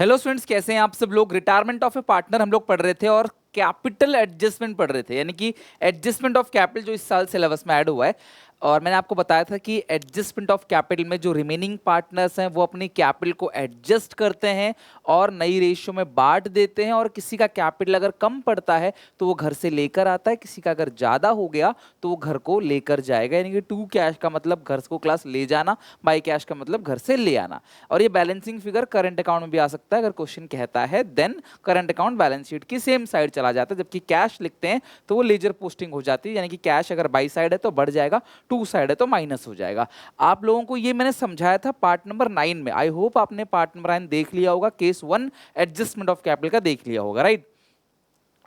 Hello students, कैसे हैं आप सब लोग। रिटायरमेंट ऑफ ए पार्टनर हम लोग पढ़ रहे थे और कैपिटल एडजस्टमेंट पढ़ रहे थे, यानी कि एडजस्टमेंट ऑफ कैपिटल जो इस साल सिलेबस में ऐड हुआ है। और मैंने आपको बताया था कि एडजस्टमेंट ऑफ कैपिटल में जो रिमेनिंग पार्टनर्स हैं वो अपनी कैपिटल को एडजस्ट करते हैं और नई रेशियो में बांट देते हैं, और किसी का कैपिटल अगर कम पड़ता है तो वो घर से लेकर आता है, किसी का अगर ज़्यादा हो गया तो वो घर को लेकर जाएगा। यानी कि टू कैश का मतलब घर को क्लास ले जाना, बाई कैश का मतलब घर से ले आना। और ये बैलेंसिंग फिगर करंट अकाउंट में भी आ सकता है, अगर क्वेश्चन कहता है then current account balance sheet की सेम साइड चला जाता है। जबकि कैश लिखते हैं तो वो लेजर पोस्टिंग हो जाती है, यानी कि कैश अगर बाई साइड है तो बढ़ जाएगा, टू साइड है तो माइनस हो जाएगा। आप लोगों को ये मैंने समझाया था पार्ट नंबर 9 में। आई होप आपने पार्ट नंबर 9 देख लिया होगा, केस 1 एडजस्टमेंट ऑफ कैपिटल का देख लिया होगा, राइट।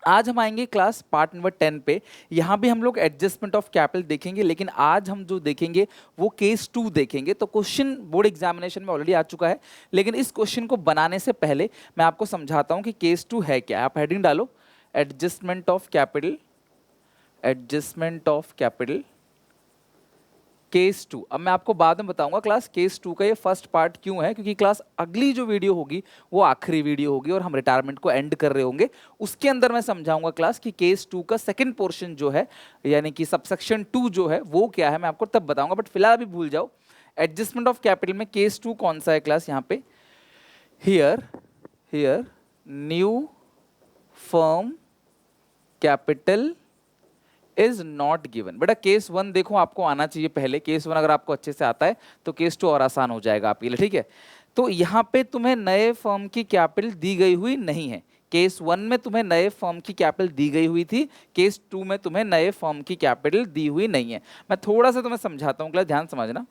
आज हम आएंगे क्लास पार्ट नंबर 10 पे। यहाँ भी हम लोग एडजस्टमेंट ऑफ कैपिटल देखेंगे, लेकिन आज हम जो देखेंगे वो केस 2 देखेंगे। तो क्वेश्चन बोर्ड एग्जामिनेशन में ऑलरेडी आ चुका है, लेकिन इस क्वेश्चन को बनाने से पहले मैं आपको समझाता हूँ कि केस 2 है क्या। आप हेडिंग डालो, adjustment of capital, adjustment of capital case 2। अब मैं आपको बाद में बताऊंगा क्लास केस 2 का ये फर्स्ट पार्ट क्यों है, क्योंकि क्लास अगली जो वीडियो होगी वो आखिरी वीडियो होगी और हम रिटायरमेंट को एंड कर रहे होंगे। उसके अंदर मैं समझाऊंगा क्लास कि केस 2 का सेकंड पोर्शन जो है, यानी कि सबसेक्शन 2 जो है वो क्या है, मैं आपको तब बताऊंगा। बट फिलहाल अभी भूल जाओ, एडजस्टमेंट ऑफ कैपिटल में केस 2 कौन सा है क्लास। यहाँ पे here here new firm capital is not given. बेटा केस 1 देखो आपको आना चाहिए पहले। केस 1 अगर आपको अच्छे से आता है तो केस 2 और आसान हो जाएगा आपके लिए, ठीक है। तो यहाँ पे तुम्हें नए फर्म की कैपिटल दी गई हुई नहीं है। केस 1 में तुम्हें नए फर्म की कैपिटल दी गई हुई थी, केस 2 में तुम्हें नए फर्म की कैपिटल दी हुई नहीं है। मैं थोड़ा सा तुम्हें समझाता हूँ, ध्यान समझना।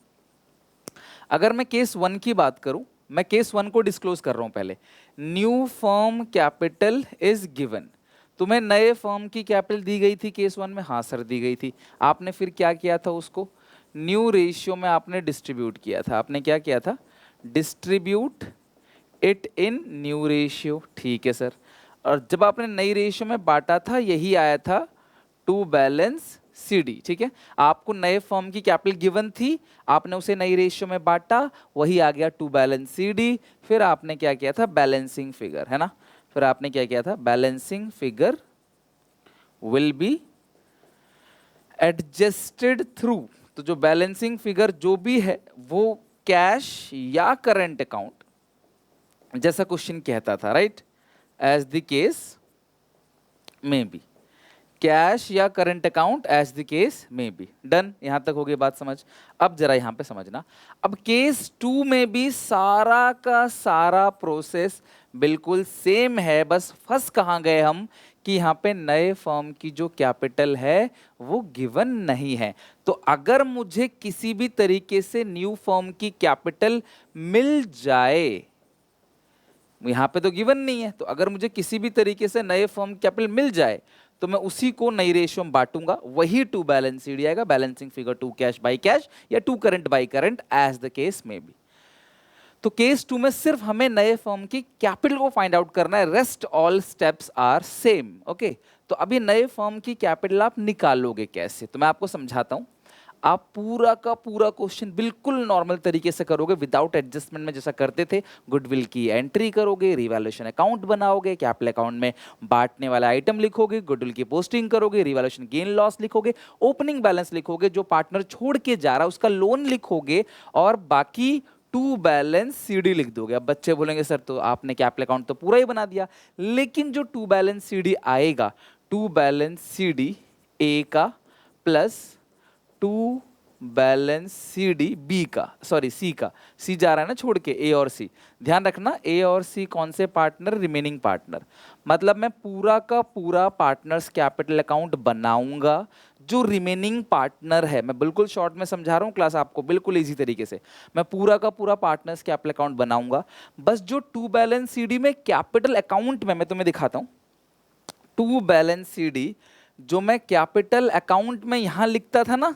अगर मैं केस 1 की बात करूं, मैं केस 1 को डिस्क्लोज कर रहा हूं पहले। New firm capital is given. तुम्हें नए फर्म की कैपिटल दी गई थी केस 1 में, हाँ सर दी गई थी। आपने फिर क्या किया था, उसको न्यू रेशियो में आपने डिस्ट्रीब्यूट किया था। आपने क्या किया था, distribute it in new ratio, ठीक है सर। और जब आपने नई रेशियो में बांटा था, यही आया था टू बैलेंस सीडी, ठीक है। आपको नए फर्म की कैपिटल गिवन थी, आपने उसे नई रेशियो में बांटा, वही आ गया टू बैलेंस सीडी। फिर आपने क्या किया था, बैलेंसिंग फिगर, है ना। फिर आपने क्या किया था, balancing figure will be adjusted through. तो जो बैलेंसिंग फिगर जो भी है वो कैश या करंट अकाउंट, जैसा क्वेश्चन कहता था, राइट, एज द केस में बी, कैश या current account as the case में बी। डन, यहां तक हो गई बात समझ। अब जरा यहां पे समझना, अब केस 2 में भी सारा का सारा प्रोसेस बिल्कुल सेम है, बस फंस कहां गए हम कि यहाँ पे नए फर्म की जो कैपिटल है वो गिवन नहीं है। तो अगर मुझे किसी भी तरीके से न्यू फर्म की कैपिटल मिल जाए, यहाँ पे तो गिवन नहीं है, तो अगर मुझे किसी भी तरीके से नए फर्म कैपिटल मिल जाए तो मैं उसी को नई रेशियो में बांटूंगा, वही टू बैलेंस सीडी आएगा। Balancing figure to cash by cash या to current by current as the case में बी। तो केस 2 में सिर्फ हमें नए फर्म की कैपिटल को फाइंड आउट करना है, rest all steps are same, okay. तो अभी नए फर्म की कैपिटल आप निकालोगे कैसे, तो मैं आपको समझाता हूं। आप पूरा का पूरा क्वेश्चन बिल्कुल नॉर्मल तरीके से करोगे, विदाउट एडजस्टमेंट में जैसा करते थे। गुडविल की एंट्री करोगे, रिवैल्यूएशन अकाउंट बनाओगे, कैपिटल अकाउंट में बांटने वाला आइटम लिखोगे, गुडविल की पोस्टिंग करोगे, रिवैल्यूएशन गेन लॉस लिखोगे, ओपनिंग बैलेंस लिखोगे, जो पार्टनर छोड़ के जा रहा है उसका लोन लिखोगे, और बाकी टू बैलेंस सीडी लिख दोगे। अब बच्चे बोलेंगे सर तो आपने कैपिटल अकाउंट तो पूरा ही बना दिया, लेकिन जो टू बैलेंस सीडी आएगा, टू बैलेंस सीडी ए का plus to balance C D B का, सॉरी सी का, सी जा रहा है ना छोड़ के, ए और सी। ध्यान रखना, ए और सी कौन से पार्टनर, रिमेनिंग पार्टनर। मतलब मैं पूरा का पूरा पार्टनर्स कैपिटल अकाउंट बनाऊंगा, जो रिमेनिंग पार्टनर है। मैं बिल्कुल शॉर्ट में समझा रहा हूँ क्लास आपको, बिल्कुल इजी तरीके से। मैं पूरा का पूरा पार्टनर्स कैपिटल अकाउंट बनाऊंगा, बस जो टू बैलेंस सी डी में कैपिटल अकाउंट में, मैं तुम्हें दिखाता हूँ, टू बैलेंस सी डी जो मैं कैपिटल अकाउंट में यहां लिखता था ना,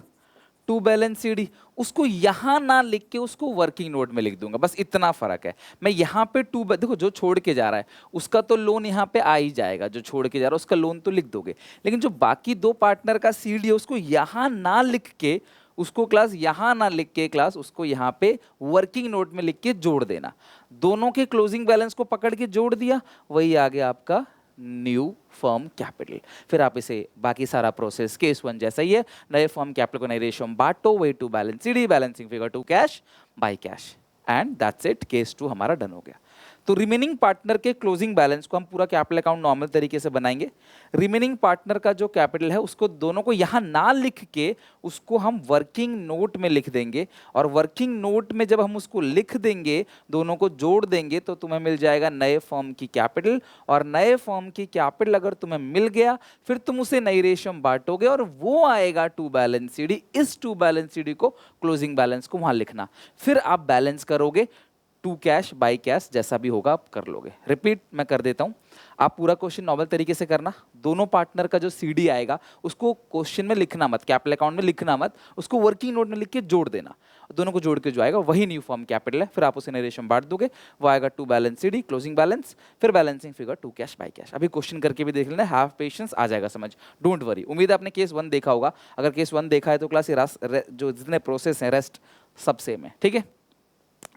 टू बैलेंस सीडी, उसको यहां ना लिख के उसको वर्किंग नोट में लिख दूंगा, बस इतना फर्क है। मैं यहां पे देखो जो छोड़ के जा रहा है उसका तो लोन यहां पे आ ही जाएगा, जो छोड़ के जा रहा है उसका लोन तो लिख दोगे, लेकिन जो बाकी दो पार्टनर का सीडी है उसको यहां ना लिख के उसको क्लास यहाँ ना लिख के क्लास उसको यहाँ पे वर्किंग नोट में लिख के जोड़ देना। दोनों के क्लोजिंग बैलेंस को पकड़ के जोड़ दिया, वही आ गया आपका न्यू फर्म कैपिटल। फिर आप इसे बाकी सारा प्रोसेस केस 1 जैसा ही है, नए फर्म कैपिटल को नए रेशियो में बांटो, वे to balance CD, balancing figure to cash by cash, and that's it, case 2 हमारा डन हो गया। तो रिमेनिंग पार्टनर के क्लोजिंग बैलेंस को हम पूरा कैपिटल अकाउंट नॉर्मल तरीके से बनाएंगे। रिमेनिंग पार्टनर का जो कैपिटल है उसको दोनों को यहां ना लिख के उसको हम वर्किंग नोट में लिख देंगे, और वर्किंग नोट में जब हम उसको लिख देंगे, दोनों को जोड़ देंगे, तो तुम्हें मिल जाएगा नए फर्म की कैपिटल। और नए फर्म की कैपिटल अगर तुम्हें मिल गया, फिर तुम उसे नई रेशियो में बांटोगे और वो आएगा टू बैलेंस सीडी। इस टू बैलेंस सीडी को क्लोजिंग बैलेंस को वहां लिखना, फिर आप बैलेंस करोगे टू कैश बाई कैश, जैसा भी होगा आप कर लोगे। रिपीट मैं कर देता हूं, आप पूरा क्वेश्चन नॉर्मल तरीके से करना। दोनों पार्टनर का जो सीडी आएगा उसको क्वेश्चन में लिखना मत, कैपिटल अकाउंट में लिखना मत, उसको वर्किंग नोट में लिख के जोड़ देना। दोनों को जोड़ के जो आएगा वही न्यू फॉर्म कैपिटल है, फिर आप उसे रेशियो में बांट दोगे, वो आएगा to balance CD closing balance, फिर balancing figure to cash by cash. अभी क्वेश्चन करके भी देख लेना, हैव पेशेंस, आ जाएगा समझ, डोंट वरी। उम्मीद है आपने केस 1 देखा होगा, अगर केस 1 देखा है तो क्लास जो जितने प्रोसेस हैं रेस्ट सब सेम है, ठीक है।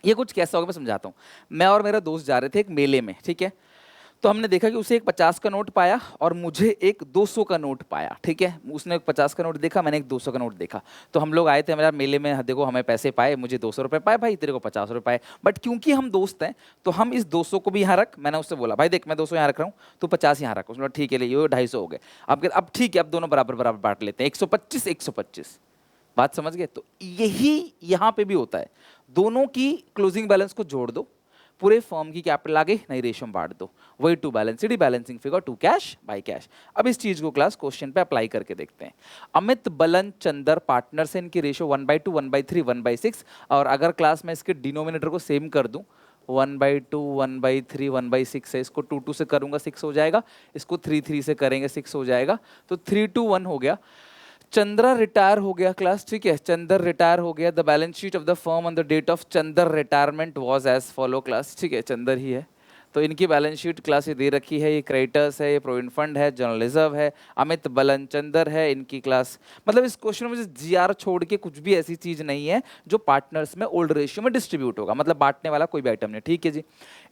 ये कुछ कैसा होगा मैं समझाता हूँ। मैं और मेरा दोस्त जा रहे थे एक मेले में, ठीक है, तो हमने देखा कि उसे एक 50 का नोट पाया और मुझे एक 200 का नोट पाया, ठीक है। उसने एक 50 का नोट देखा, मैंने एक 200 का नोट देखा, तो हम लोग आए थे मेरा मेले में, देखो हमें पैसे पाए, मुझे 200 रुपये पाए भाई, तेरे को 50 रुपये पाए। बट क्योंकि हम दोस्त हैं तो हम इस 200 को भी यहाँ रख, मैंने उससे बोला भाई देख मैं 200 यहाँ रख रहा हूँ, तो 50 यहाँ रख। उसने बोला ठीक है, ये 250 हो गए। अब ठीक है, अब दोनों बराबर बराबर बांट लेते हैं, 125 125। बात समझ गए? तो यही यहाँ पे भी होता है, दोनों की क्लोजिंग बैलेंस को जोड़ दो, पूरे फर्म की कैपिटल आगे नई रेशियो में बांट दो, वही to balance CD balancing figure to cash by cash. अब इस चीज को क्लास क्वेश्चन पे अप्लाई करके देखते हैं। अमित बलन चंदर पार्टनर से, इनकी रेशियो 1/2 1/3 1/6, और अगर क्लास में इसके डिनोमिनेटर को सेम कर दूं, 1/2 1/3 1/6 है, इसको 2 2 से करूंगा 6 हो जाएगा, इसको 3 3 से करेंगे 6 हो जाएगा, तो 3 2 1 हो गया। चंद्रा रिटायर हो गया क्लास, ठीक है, चंदर रिटायर हो गया। The balance sheet of the firm on the date of Chandar retirement was as follows, ठीक है, चंदर ही है। तो इनकी बैलेंस शीट क्लास ये दे रखी है, ये क्रेडिटर्स है, ये प्रोविडेंट फंड है, जनरल रिजर्व है, अमित बलन चंदर है इनकी क्लास। मतलब इस क्वेश्चन में जीआर छोड़ के कुछ भी ऐसी चीज नहीं है जो पार्टनर्स में ओल्ड रेशियो में डिस्ट्रीब्यूट होगा, मतलब बांटने वाला कोई भी आइटम नहीं, ठीक है जी।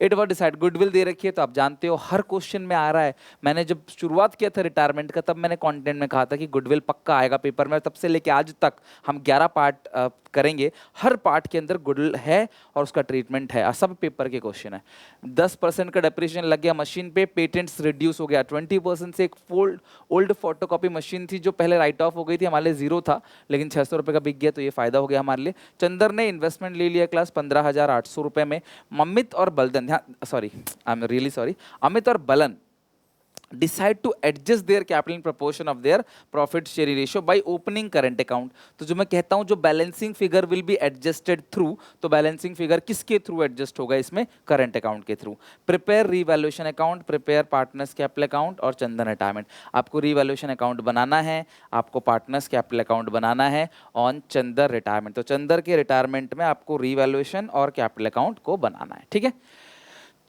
इट वॉज डिसाइड, गुडविल दे रखी है, तो आप जानते हो हर क्वेश्चन में आ रहा है। मैंने जब शुरुआत किया था रिटायरमेंट का, तब मैंने कंटेंट में कहा था कि गुडविल पक्का आएगा पेपर में, तब से लेके आज तक हम 11 पार्ट करेंगे, हर पार्ट के अंदर गुडविल है और उसका ट्रीटमेंट है, सब पेपर के क्वेश्चन है। 10% का डेप्रिसिएशन लग गया मशीन पे, पेटेंट्स रिड्यूस हो गया 20% से। एक ओल्ड फोटोकॉपी मशीन थी जो पहले राइट ऑफ हो गई थी, हमारे लिए जीरो था, लेकिन 600 रुपये का बिक गया, तो ये फायदा हो गया हमारे लिए। चंदर ने इन्वेस्टमेंट ले लिया क्लास 15,800 रुपये में। अमित और बलदन, sorry I am really sorry, Amit और Balan decide to adjust their capital in proportion of their profit sharing ratio by opening current account। तो जो मैं कहता हूं जो balancing figure will be adjusted through, तो बैलेंसिंग फिगर किसके थ्रू एडजस्ट होगा इसमें? करंट अकाउंट के through. Prepare revaluation account, prepare partners capital account और चंदन रिटायरमेंट। आपको रीवैल्यूएशन अकाउंट बनाना है, आपको पार्टनर्स कैपिटल अकाउंट बनाना है ऑन चंदर रिटायरमेंट। तो चंदर के रिटायरमेंट में आपको रीवैल्यूएशन और कैपिटल अकाउंट को बनाना है, ठीक है।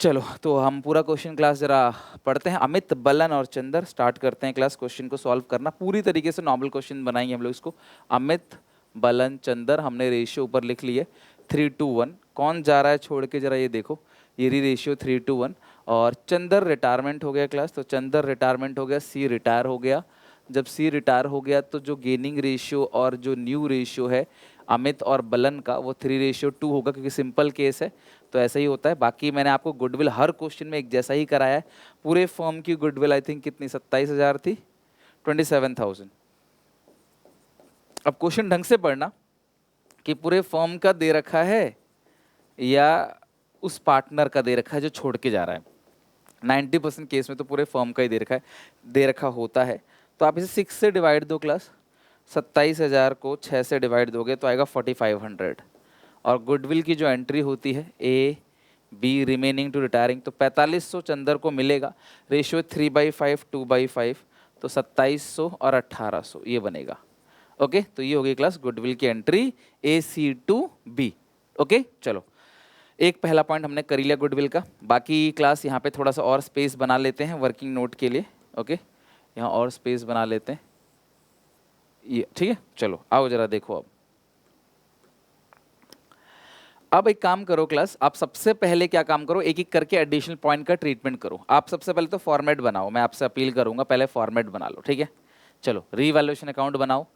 चलो तो हम पूरा क्वेश्चन क्लास जरा पढ़ते हैं। अमित बलन और चंदर, स्टार्ट करते हैं क्लास क्वेश्चन को सॉल्व करना। पूरी तरीके से नॉर्मल क्वेश्चन बनाएंगे हम लोग इसको। अमित बलन चंदर, हमने रेशियो ऊपर लिख लिए 3:1। कौन जा रहा है छोड़ के, जरा ये देखो, ये रेशियो 3:1। और चंदर रिटायरमेंट हो गया क्लास, तो चंदर रिटायरमेंट हो गया, सी रिटायर हो गया। जब सी रिटायर हो गया तो जो गेनिंग रेशियो और जो न्यू रेशियो है अमित और बलन का, वो 3:2 होगा, क्योंकि सिंपल केस है तो ऐसा ही होता है। बाकी मैंने आपको गुडविल हर क्वेश्चन में एक जैसा ही कराया है। पूरे फर्म की गुडविल आई थिंक कितनी, 27,000 थी, 27,000। अब क्वेश्चन ढंग से पढ़ना कि पूरे फर्म का दे रखा है या उस पार्टनर का दे रखा है जो छोड़ के जा रहा है। 90% केस में तो पूरे फर्म का ही दे रखा है, दे रखा होता है। तो आप इसे 6 से डिवाइड दो क्लास, 27,000 को 6 से डिवाइड दोगे तो आएगा 4500। और गुडविल की जो एंट्री होती है A be remaining to retiring, तो 4500 चंदर को मिलेगा। रेशियो 3/5 2/5, तो 2700 और 1800 ये बनेगा। ओके, तो ये होगी क्लास गुडविल की entry AC to B। Okay, चलो एक पहला पॉइंट हमने कर लिया गुडविल का। बाकी क्लास यहाँ पे थोड़ा सा और स्पेस बना लेते हैं वर्किंग नोट के लिए। ओके, यहाँ और स्पेस बना लेते हैं ये, ठीक है। चलो आओ जरा देखो अब अब एक काम करो क्लास, आप सबसे पहले क्या काम करो, एक एक करके एडिशनल पॉइंट का ट्रीटमेंट करो। आप सबसे पहले तो फॉर्मेट बनाओ, मैं आपसे अपील करूंगा पहले फॉर्मेट बना लो, ठीक है। चलो रीवैल्यूएशन अकाउंट बनाओ,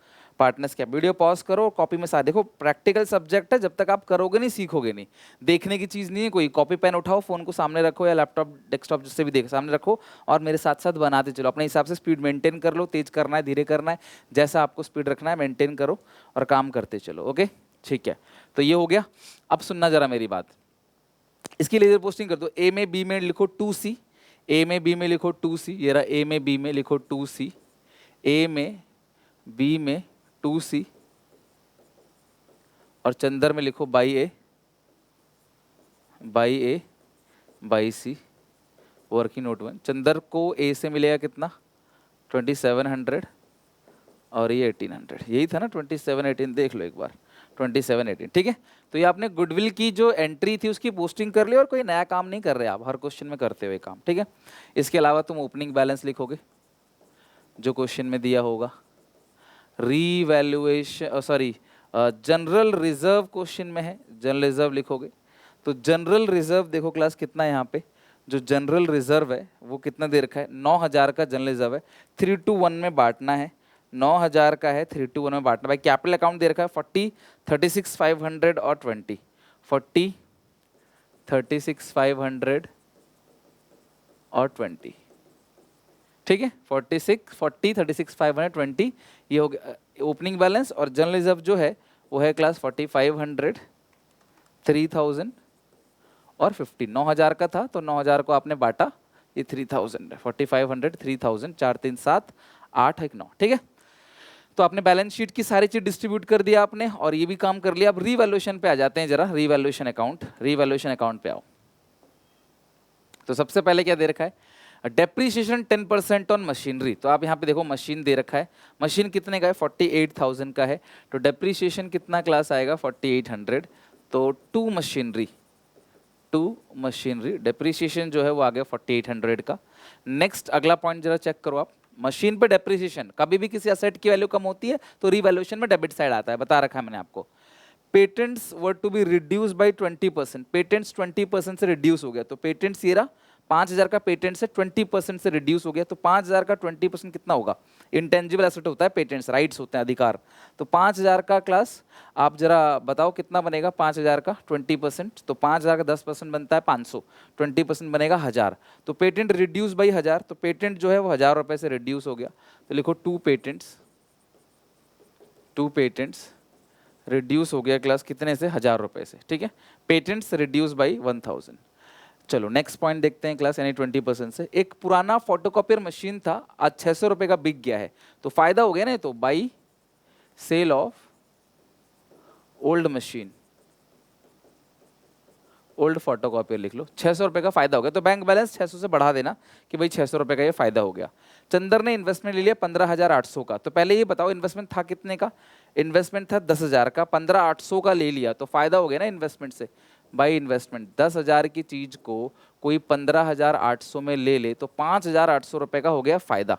पार्टनर्स क्या, वीडियो पॉज करो, कॉपी में साथ देखो। प्रैक्टिकल सब्जेक्ट है, जब तक आप करोगे नहीं सीखोगे नहीं। देखने की चीज़ नहीं है कोई, कॉपी पेन उठाओ, फोन को सामने रखो या लैपटॉप डेस्कटॉप जिससे भी देख सामने रखो, और मेरे साथ साथ बनाते चलो। अपने हिसाब से स्पीड मेंटेन कर लो, तेज करना है धीरे करना है, जैसा आपको स्पीड रखना है मेंटेन करो और काम करते चलो। ओके ठीक है, तो ये हो गया। अब सुनना जरा मेरी बात, इसकी लेजर पोस्टिंग कर दो। ए में बी में लिखो 2C, ए में बी में लिखो 2C, ये रहा ए में बी में लिखो 2C, ए में बी में 2C, और चंदर में लिखो by A by C. Working note 1, Chandar को ए से मिलेगा कितना 2700 और ये 1800, यही था ना 2718, देख लो एक बार 2718, ठीक है। तो ये आपने गुडविल की जो एंट्री थी उसकी पोस्टिंग कर ली, और कोई नया काम नहीं कर रहे आप, हर क्वेश्चन में करते हुए काम, ठीक है। इसके अलावा तुम ओपनिंग बैलेंस लिखोगे जो क्वेश्चन में दिया होगा, revaluation sorry general reserve question में है, जनरल रिजर्व लिखोगे। तो जनरल रिजर्व देखो क्लास कितना है यहाँ पे, जो जनरल रिजर्व है वो कितना दे रखा है, 9000 का जनरल रिजर्व है, 3 to 1 में बांटना है, 9000 का है 3 to 1 में बांटना। भाई कैपिटल अकाउंट दे रखा है 40, 36,500 और 20, 40, 36,500 और 20, ठीक है। 40, 36,520 ये हो गया ओपनिंग बैलेंस। और जनरल रिजर्व जो है वो है क्लास 4500, 3000 और 50। 9000 का था तो 9000 को आपने बांटा, ये 3000 है, 4500, 3000, 4 3 7 8 1 9, ठीक है। तो आपने बैलेंस शीट की सारी चीज डिस्ट्रीब्यूट कर दिया आपने, और ये भी काम कर लिया। अब रीवैल्यूएशन पे आ जाते हैं जरा, रीवैल्यूएशन अकाउंट पे आओ। तो सबसे पहले क्या दे रखा है, डेप्रीशिएशन 10% ऑन मशीनरी। तो आप यहाँ पे देखो मशीन दे रखा है, मशीन कितने का है 48,000 का है, तो डेप्रीशिएशन कितना क्लास आएगा 4800। तो टू मशीनरी डेप्रीशिएशन जो है वो आ गया 4800 का। नेक्स्ट अगला पॉइंट जरा चेक करो आप, मशीन पे डेप्रीशिएशन, कभी भी किसी असेट की वैल्यू कम होती है तो रीवैल्यूएशन में डेबिट साइड आता है, बता रखा है मैंने आपको। Patents were to be reduce by 20%, patents 20% से रिड्यूस हो गया, तो पेटेंट्स ये रहा 5000 का पेटेंट से 20% से रिड्यूस हो गया, तो 5000 का 20% कितना होगा, इंटेंजिबल एसेट होता है पेटेंट्स, राइट्स होते हैं, अधिकार। तो 5000 का क्लास आप जरा बताओ कितना बनेगा, 5000 का 20%, तो 5000 का 10% बनता है 500, 20% बनेगा 1000। तो पेटेंट रिड्यूस बाई 1000, तो पेटेंट जो है वो 1000 रुपए से रिड्यूस हो गया। तो लिखो टू पेटेंट्स रिड्यूस हो गया क्लास कितने से, 1000 रुपए से, ठीक है। Patents reduce by 1000। चलो नेक्स्ट पॉइंट देखते हैं क्लास, यानी 20% से। एक पुराना फोटोकॉपियर मशीन था, आज 600 रुपए का बिक गया है, तो फायदा हो गया ना, तो by sale of old machine, old photocopier लिख लो, 600 रुपए का फायदा हो गया। तो बैंक बैलेंस 600 से बढ़ा देना कि भाई 600 रुपए का ये फायदा हो गया। चंदर ने इन्वेस्टमेंट ले लिया 15,800 का, तो पहले ये बताओ इन्वेस्टमेंट था कितने का, इन्वेस्टमेंट था 10,000 का, 15,800 का ले लिया, तो फायदा हो गया ना इन्वेस्टमेंट से। बाई इन्वेस्टमेंट 10,000 की चीज को कोई 15,800 में ले ले तो 5,800 रुपए का हो गया फायदा।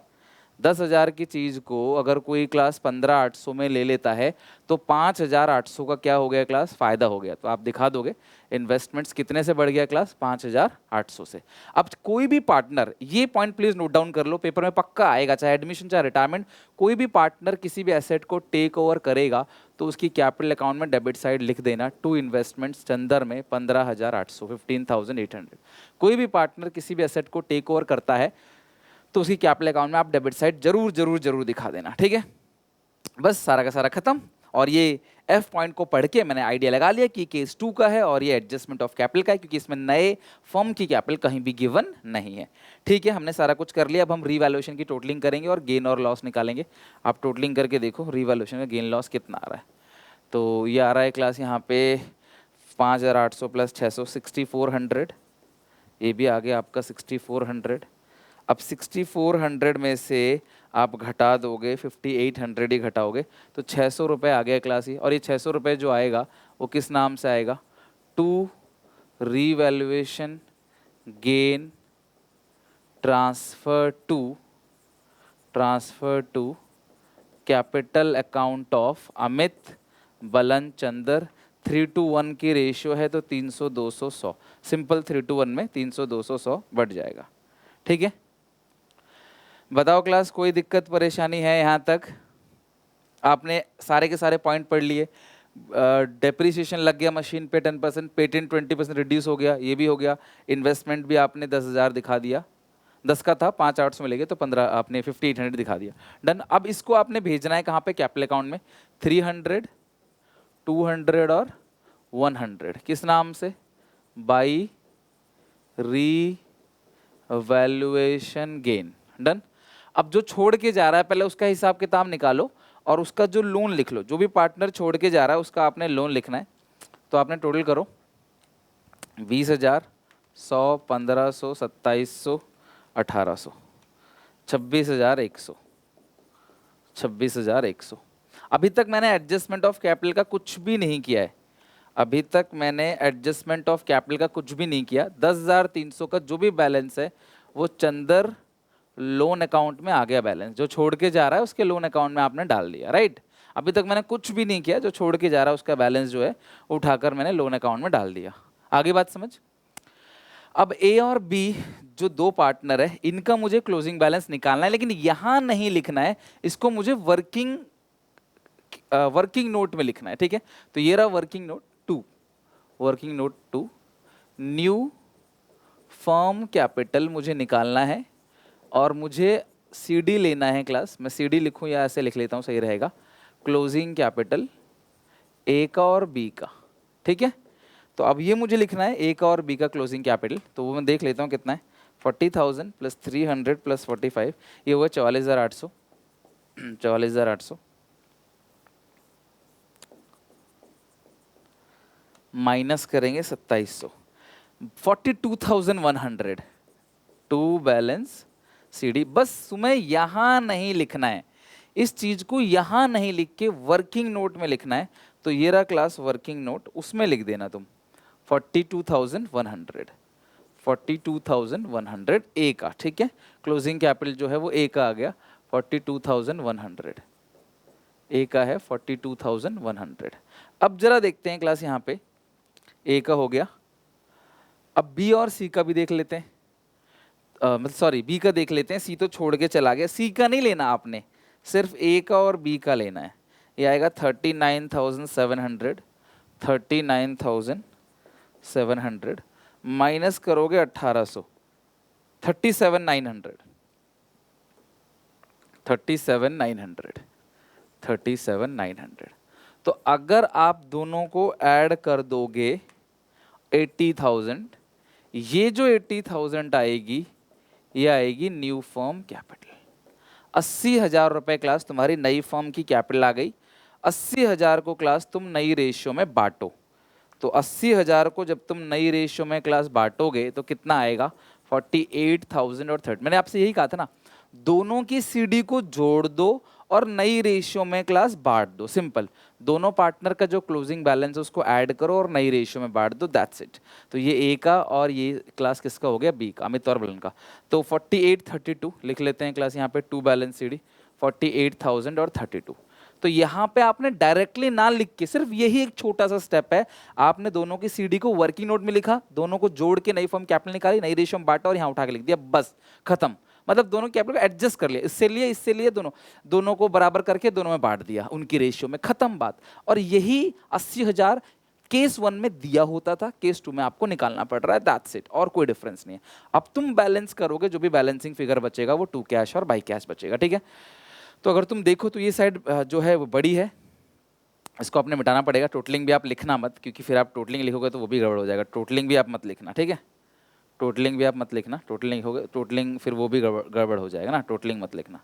10,000 की चीज को अगर कोई क्लास 15,800 में ले लेता है तो 5,800 का क्या हो गया क्लास, फायदा हो गया। तो आप दिखा दोगे इन्वेस्टमेंट्स कितने से बढ़ गया क्लास, 5,800 से। अब कोई भी पार्टनर, ये पॉइंट प्लीज नोट डाउन कर लो, पेपर में पक्का आएगा, चाहे एडमिशन चाहे रिटायरमेंट, कोई भी पार्टनर किसी भी एसेट को टेक ओवर करेगा तो उसकी कैपिटल अकाउंट में डेबिट साइड लिख देना, टू इन्वेस्टमेंट्स चंदर में 15,800, 15,800। कोई भी पार्टनर किसी भी एसेट को टेक ओवर करता है तो उसकी कैपिटल अकाउंट में आप डेबिट साइड जरूर जरूर जरूर दिखा देना, ठीक है। बस सारा का सारा खत्म। और ये एफ पॉइंट को पढ़ के मैंने आइडिया लगा लिया कि केस 2 का है और ये एडजस्टमेंट ऑफ कैपिटल का है, क्योंकि इसमें नए फर्म की कैपिटल कहीं भी गिवन नहीं है, ठीक है। हमने सारा कुछ कर लिया, अब हम रीवैल्यूएशन की टोटलिंग करेंगे और गेन और लॉस निकालेंगे। आप टोटलिंग करके देखो रीवैल्यूएशन का गेन लॉस कितना आ रहा है। तो ये आ रहा है क्लास यहाँ पे 5,800 प्लस 600, 6,400, ये भी आ गया आपका 6,400। अब 6,400 में से आप घटा दोगे 5,800 ही घटाओगे, तो 600 रुपये आ गया क्लास ही। और ये 600 रुपये जो आएगा वो किस नाम से आएगा, to revaluation gain transfer to capital account of Amit, Balan, Chandar, 3:1 की रेशियो है तो 300 200 100, सिंपल 3:1 में 300 200 100 बढ़ जाएगा। ठीक है, बताओ क्लास कोई दिक्कत परेशानी है यहाँ तक? आपने सारे के सारे पॉइंट पढ़ लिए। डेप्रिसिएशन लग गया मशीन पे 10%, पेटेंट 20% रिड्यूस हो गया, ये भी हो गया। इन्वेस्टमेंट भी आपने 10,000 दिखा दिया, 10 का था 5 800 में लेके तो 15 आपने 5800 दिखा दिया। डन। अब इसको आपने भेजना है कहाँ पे? कैपिटल अकाउंट में। 300 200 और 100 किस नाम से? By revaluation gain. डन। अब जो छोड़ के जा रहा है पहले उसका हिसाब किताब निकालो और उसका जो लोन लिख लो। जो भी पार्टनर छोड़ के जा रहा है उसका आपने लोन लिखना है। तो आपने टोटल करो 20,000 100 1500 2700 1800 26,100 26,100। अभी तक मैंने एडजस्टमेंट ऑफ कैपिटल का कुछ भी नहीं किया है। अभी तक मैंने एडजस्टमेंट ऑफ कैपिटल का कुछ भी नहीं किया। 10,300 का जो भी बैलेंस है वो चंदर लोन अकाउंट में आ गया। बैलेंस जो छोड़ के जा रहा है उसके लोन अकाउंट में आपने डाल दिया, राइट। अभी तक मैंने कुछ भी नहीं किया। जो छोड़ के जा रहा है उसका बैलेंस जो है उठाकर मैंने लोन अकाउंट में डाल दिया। आगे बात समझ। अब ए और बी जो दो पार्टनर है इनका मुझे क्लोजिंग बैलेंस निकालना है, लेकिन यहां नहीं लिखना है, इसको मुझे वर्किंग नोट में लिखना है। ठीक है, तो ये रहा working note 2। Working note 2 new firm capital मुझे निकालना है और मुझे सीडी लेना है क्लास। मैं सीडी लिखूं या ऐसे लिख लेता हूं, सही रहेगा। क्लोजिंग कैपिटल ए का और बी का। ठीक है, तो अब ये मुझे लिखना है ए का और बी का क्लोजिंग कैपिटल। तो वो मैं देख लेता हूँ कितना है। 40,000 प्लस 300 प्लस 45 ये हुआ 44,800। 44,800 माइनस करेंगे 2700, 42,100 टू बैलेंस सीडी। बस तुम्हें यहाँ नहीं लिखना है, इस चीज को यहाँ नहीं लिख के वर्किंग नोट में लिखना है। तो ये रहा क्लास वर्किंग नोट, उसमें लिख देना तुम 42,100। 42,100 ए का। ठीक है, क्लोजिंग कैपिटल जो है वो ए का आ गया 42,100। ए का है 42,100। अब जरा देखते हैं क्लास यहाँ पे ए का हो गया। अब बी और सी का भी देख लेते हैं। मतलब सॉरी बी का देख लेते हैं। सी तो छोड़ के चला गया, सी का नहीं लेना आपने, सिर्फ ए का और बी का लेना है। ये आएगा 39,700। 39,700 माइनस करोगे 1,800, 37,900। 37,900 37,900। तो अगर आप दोनों को ऐड कर दोगे 80,000, ये जो 80,000 आएगी ये आएगी न्यू फर्म कैपिटल। 80,000 रुपए क्लास तुम्हारी नई फर्म की कैपिटल आ गई। 80,000 को क्लास तुम नई रेशियो में बांटो। तो 80,000 को जब तुम नई रेशियो में क्लास बांटोगे तो कितना आएगा? 48,000 और 30। मैंने आपसे यही कहा था ना, दोनों की सीडी को जोड़ दो और नई रेशियो में क्लास बांट दो। सिंपल, दोनों पार्टनर का जो क्लोजिंग बैलेंस है उसको ऐड करो और नई रेशियो में बांट दो, दैट्स इट। तो ये ए का और ये क्लास किसका हो गया? बी का, अमित और बलन का। तो 4832 लिख लेते हैं क्लास यहाँ पे, टू बैलेंस सीडी 48,000 और 32। तो यहाँ पे आपने डायरेक्टली ना लिख के, सिर्फ यही एक छोटा सा स्टेप है, आपने दोनों की सीडी को वर्किंग नोट में लिखा, दोनों को जोड़ के नई फर्म कैपिटल निकाली, नई रेशियो में बांटा और यहाँ उठा के लिख दिया, बस खत्म। मतलब दोनों कैपिटल को एडजस्ट कर लिया, इससे लिए दोनों को बराबर करके दोनों में बांट दिया उनकी रेशियो में, खत्म बात। और यही 80,000 केस 1 में दिया होता था, केस 2 में आपको निकालना पड़ रहा है, दैट्स इट, और कोई डिफरेंस नहीं है। अब तुम बैलेंस करोगे, जो भी बैलेंसिंग फिगर बचेगा वो टू कैश और बाई कैश बचेगा। ठीक है, तो अगर तुम देखो तो ये साइड जो है वो बड़ी है, इसको आपने मिटाना पड़ेगा। टोटलिंग भी आप लिखना मत, क्योंकि फिर आप टोटलिंग लिखोगे तो वो भी गड़बड़ हो जाएगा। टोटलिंग भी आप मत लिखना, ठीक है, टोटलिंग भी आप मत लिखना। टोटलिंग लिखोगे, टोटलिंग फिर वो भी गड़बड़ हो जाएगा ना, टोटलिंग मत लिखना।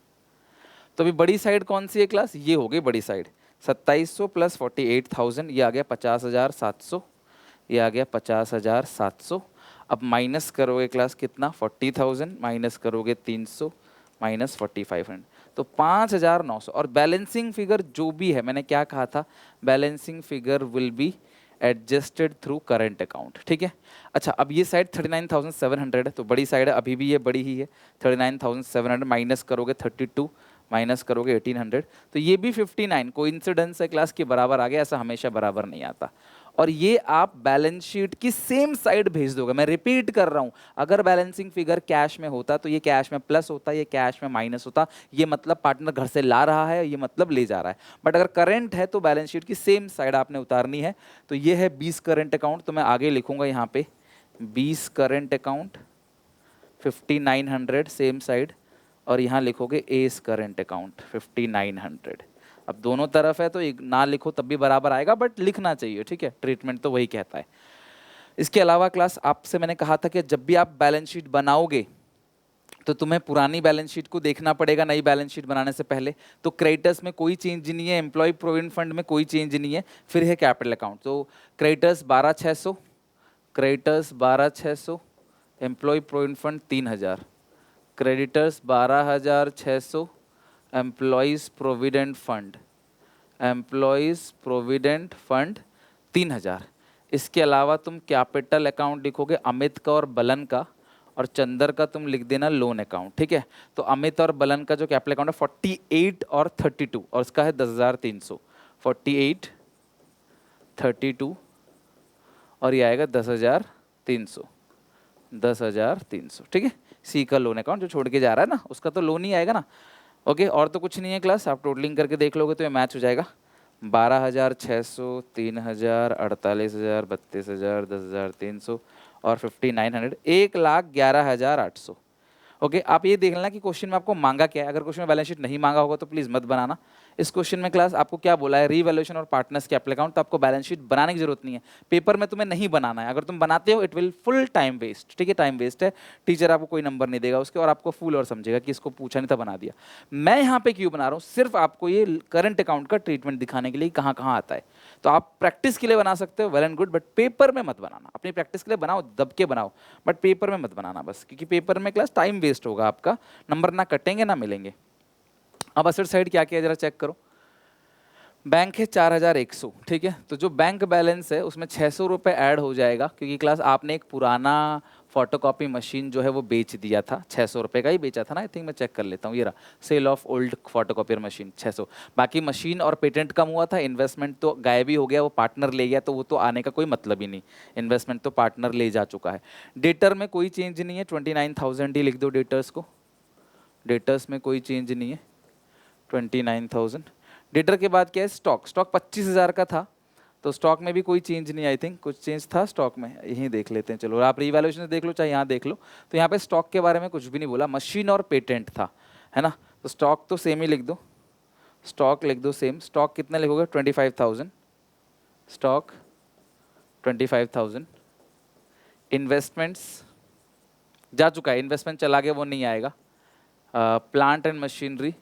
तो अभी बड़ी साइड कौन सी है क्लास? ये हो गई बड़ी साइड। 2700 प्लस 48,000 ये आ गया 50,700, ये आ गया 50,700। अब माइनस करोगे क्लास कितना? 40,000 माइनस करोगे 300 माइनस 4,500, तो 5,900। और बैलेंसिंग फिगर जो भी है, मैंने क्या कहा था, balancing figure will be adjusted through current account. ठीक है, अच्छा अब ये साइड 39,700 है, तो बड़ी साइड है, अभी भी ये बड़ी ही है। 39,700 माइनस करोगे 32 माइनस करोगे 1,800, तो ये भी 59 कोइंसिडेंस है क्लास के बराबर आ गया। ऐसा हमेशा बराबर नहीं आता। और ये आप बैलेंस शीट की सेम साइड भेज दोगे। मैं रिपीट कर रहा हूं, अगर बैलेंसिंग फिगर कैश में होता तो ये कैश में प्लस होता, ये कैश में माइनस होता, ये मतलब पार्टनर घर से ला रहा है, ये मतलब ले जा रहा है। बट अगर करंट है तो बैलेंस शीट की सेम साइड आपने उतारनी है। तो ये है 20 करंट अकाउंट, तो मैं आगे लिखूंगा यहाँ पे 20 करंट अकाउंट 5900 सेम साइड, और यहाँ लिखोगे एस करंट अकाउंट 5900। अब दोनों तरफ है तो ना लिखो तब भी बराबर आएगा, बट लिखना चाहिए, ठीक है, ट्रीटमेंट तो वही कहता है। इसके अलावा क्लास आपसे मैंने कहा था कि जब भी आप बैलेंस शीट बनाओगे तो तुम्हें पुरानी बैलेंस शीट को देखना पड़ेगा नई बैलेंस शीट बनाने से पहले। तो क्रेडिटर्स में कोई चेंज नहीं है, एम्प्लॉय प्रोविडेंट फंड में कोई चेंज नहीं है, फिर है कैपिटल अकाउंट। तो creditors 12600, creditors 12600, employ provident fund 3000, creditors 12600, employees provident fund, employees provident fund 3000। इसके अलावा तुम कैपिटल अकाउंट लिखोगे अमित का और बलन का, और चंदर का तुम लिख देना लोन अकाउंट, ठीक है। तो अमित और बलन का जो कैपिटल अकाउंट है 48 और 32, और उसका है 10,300, 48 32, और ये आएगा 10,300, 10,300, ठीक है। सी का लोन अकाउंट जो छोड़ के जा रहा है ना, उसका तो लोन ही आएगा ना। ओके, और तो कुछ नहीं है क्लास, आप टोटलिंग करके देख लोगे तो ये मैच हो जाएगा। 12,600, 3,000, 48,000, 32,000, 10,300 और 5,900, 1,11,800। ओके, आप ये देख लेना कि क्वेश्चन में आपको मांगा क्या है। अगर क्वेश्चन में बैलेंस शीट नहीं मांगा होगा तो प्लीज़ मत बनाना। इस क्वेश्चन में क्लास आपको क्या बोला है, रीवैल्यूएशन और पार्टनर्स कैपिटल अकाउंट, तो आपको बैलेंस शीट बनाने की जरूरत नहीं है, पेपर में तुम्हें नहीं बनाना है। अगर तुम बनाते हो it will full time waste, ठीक है, टाइम वेस्ट है, टीचर आपको कोई नंबर नहीं देगा उसके, और आपको फुल और समझेगा कि इसको पूछा नहीं था बना दिया। मैं यहाँ पे क्यों बना रहा हूँ, सिर्फ आपको ये करंट अकाउंट का ट्रीटमेंट दिखाने के लिए कहाँ कहाँ आता है। तो आप प्रैक्टिस के लिए बना सकते हो, well and good, but paper में मत बनाना। अपनी प्रैक्टिस के लिए बनाओ, दब के बनाओ, बट पेपर में मत बनाना बस, क्योंकि पेपर में क्लास टाइम वेस्ट होगा आपका, नंबर ना कटेंगे ना मिलेंगे। अब असेट साइड क्या किया जरा चेक करो। बैंक है 4,100, ठीक है। तो जो बैंक बैलेंस है उसमें 600 रुपये ऐड हो जाएगा, क्योंकि क्लास आपने एक पुराना फोटोकॉपी मशीन जो है वो बेच दिया था, 600 रुपये का ही बेचा था ना, आई थिंक। मैं चेक कर लेता हूँ, ये रहा, sale of old photocopier machine 600। बाकी मशीन और पेटेंट कम हुआ था, इन्वेस्टमेंट तो गायब ही हो गया, वो पार्टनर ले गया, तो वो तो आने का कोई मतलब ही नहीं, इन्वेस्टमेंट तो पार्टनर ले जा चुका है। डेटर में कोई चेंज नहीं है, 29,000 ही लिख दो डेटर्स को, डेटर्स में कोई चेंज नहीं है, 29,000। डेटर के बाद क्या है, स्टॉक, स्टॉक 25,000 का था, तो स्टॉक में भी कोई चेंज नहीं, आई थिंक कुछ चेंज था स्टॉक में, यहीं देख लेते हैं, चलो आप रीवैल्यूएशन देख लो चाहे यहाँ देख लो। तो यहाँ पे स्टॉक के बारे में कुछ भी नहीं बोला, मशीन और पेटेंट था, है ना। तो स्टॉक तो सेम ही लिख दो, स्टॉक लिख दो सेम। स्टॉक कितना लिखोगे, 25,000, स्टॉक 25,000। इन्वेस्टमेंट्स जा चुका है, इन्वेस्टमेंट चला गया, वो नहीं आएगा। Plant and machinery,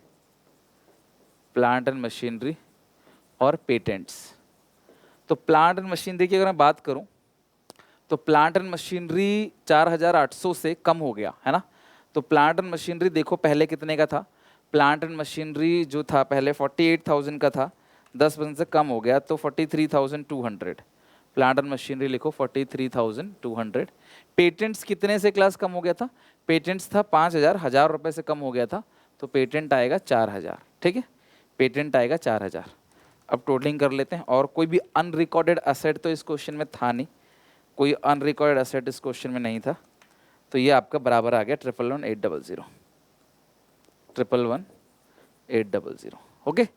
plant and machinery और पेटेंट्स। तो प्लांट एंड मशीनरी की अगर मैं बात करूं तो प्लांट एंड मशीनरी 4,800 से कम हो गया, है ना। तो प्लांट एंड मशीनरी देखो पहले कितने का था, प्लांट एंड मशीनरी जो था पहले 48,000 का था, 10% से कम हो गया, तो 43,200। प्लांट एंड मशीनरी लिखो 43,200। पेटेंट्स कितने से क्लास कम हो गया था, पेटेंट्स था 5,000, 1,000 रुपये से कम हो गया था, तो पेटेंट आएगा 4,000, ठीक है, पेटेंट आएगा 4,000। अब टोटलिंग कर लेते हैं, और कोई भी अनरिकॉर्डेड असेट तो इस क्वेश्चन में था नहीं, कोई अनरिकॉर्डेड असेट इस क्वेश्चन में नहीं था, तो ये आपका बराबर आ गया 111,800, 111,800। ओके,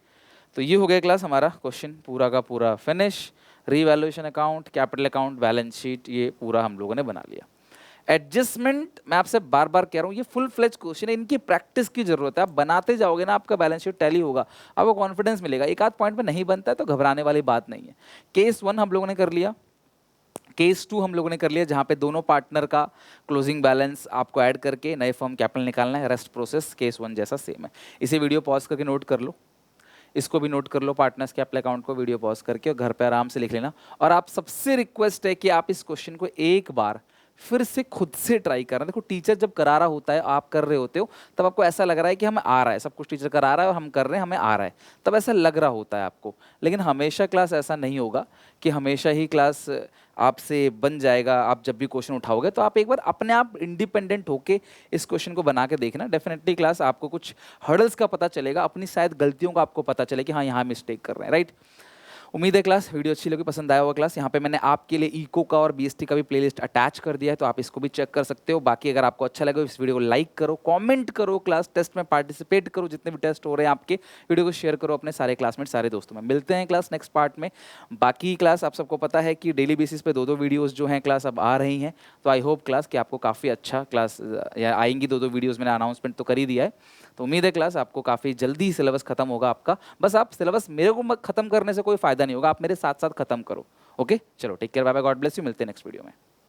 तो ये हो गया क्लास हमारा क्वेश्चन पूरा का पूरा finish. Revaluation account, capital account, balance sheet, ये पूरा हम लोगों ने बना लिया। एडजस्टमेंट मैं आपसे बार बार कह रहा हूँ, ये फुल फ्लेज क्वेश्चन है, इनकी प्रैक्टिस की जरूरत है। आप बनाते जाओगे ना, आपका बैलेंस शीट टैली होगा, आपको कॉन्फिडेंस मिलेगा। एक आध पॉइंट में नहीं बनता है तो घबराने वाली बात नहीं है। केस 1 हम लोगों ने कर लिया, केस 2 हम लोगों ने कर लिया, जहाँ पे दोनों पार्टनर का क्लोजिंग बैलेंस आपको ऐड करके नए फर्म कैपिटल निकालना है। रेस्ट प्रोसेस केस 1 जैसा सेम है। इसे वीडियो पॉज करके नोट कर लो, इसको भी नोट कर लो, पार्टनर्स कैपिटल अकाउंट को वीडियो पॉज करके, और घर पे आराम से लिख लेना। और आप सबसे रिक्वेस्ट है कि आप इस क्वेश्चन को एक बार फिर से खुद से ट्राई करना। देखो टीचर जब करा रहा होता है, आप कर रहे होते हो, तब आपको ऐसा लग रहा है कि हमें आ रहा है, सब कुछ टीचर करा रहा है और हम कर रहे हैं, हमें आ रहा है, तब ऐसा लग रहा होता है आपको। लेकिन हमेशा क्लास ऐसा नहीं होगा कि हमेशा ही क्लास आपसे बन जाएगा। आप जब भी क्वेश्चन उठाओगे तो आप एक बार अपने आप इंडिपेंडेंट होके इस क्वेश्चन को बना के देखना। डेफिनेटली क्लास आपको कुछ हर्डल्स का पता चलेगा, अपनी शायद गलतियों का आपको पता चले कि हाँ यहाँ मिस्टेक कर रहे हैं, राइट। उम्मीद है क्लास वीडियो अच्छी लगी, पसंद आया होगा क्लास। यहाँ पे मैंने आपके लिए इको का और बीएसटी का भी प्लेलिस्ट अटैच कर दिया है, तो आप इसको भी चेक कर सकते हो। बाकी अगर आपको अच्छा लगे इस वीडियो को लाइक करो, कमेंट करो, क्लास टेस्ट में पार्टिसिपेट करो, जितने भी टेस्ट हो रहे हैं आपके, वीडियो को शेयर करो अपने सारे क्लासमेट, सारे दोस्तों में। मिलते हैं क्लास नेक्स्ट पार्ट में। बाकी क्लास आप सबको पता है कि डेली बेसिस पे 2-2 वीडियोस जो हैं क्लास अब आ रही हैं, तो आई होप क्लास कि आपको काफ़ी अच्छा क्लास या आएंगी 2-2 वीडियोस। मैंने अनाउंसमेंट तो कर ही दिया है, तो उम्मीद है क्लास आपको काफ़ी जल्दी सिलेबस खत्म होगा आपका। बस आप सिलेबस मेरे को खत्म करने से कोई फायदा नहीं होगा, आप मेरे साथ साथ खत्म करो। ओके, चलो take care, bye bye, God bless you, मिलते हैं नेक्स्ट वीडियो में।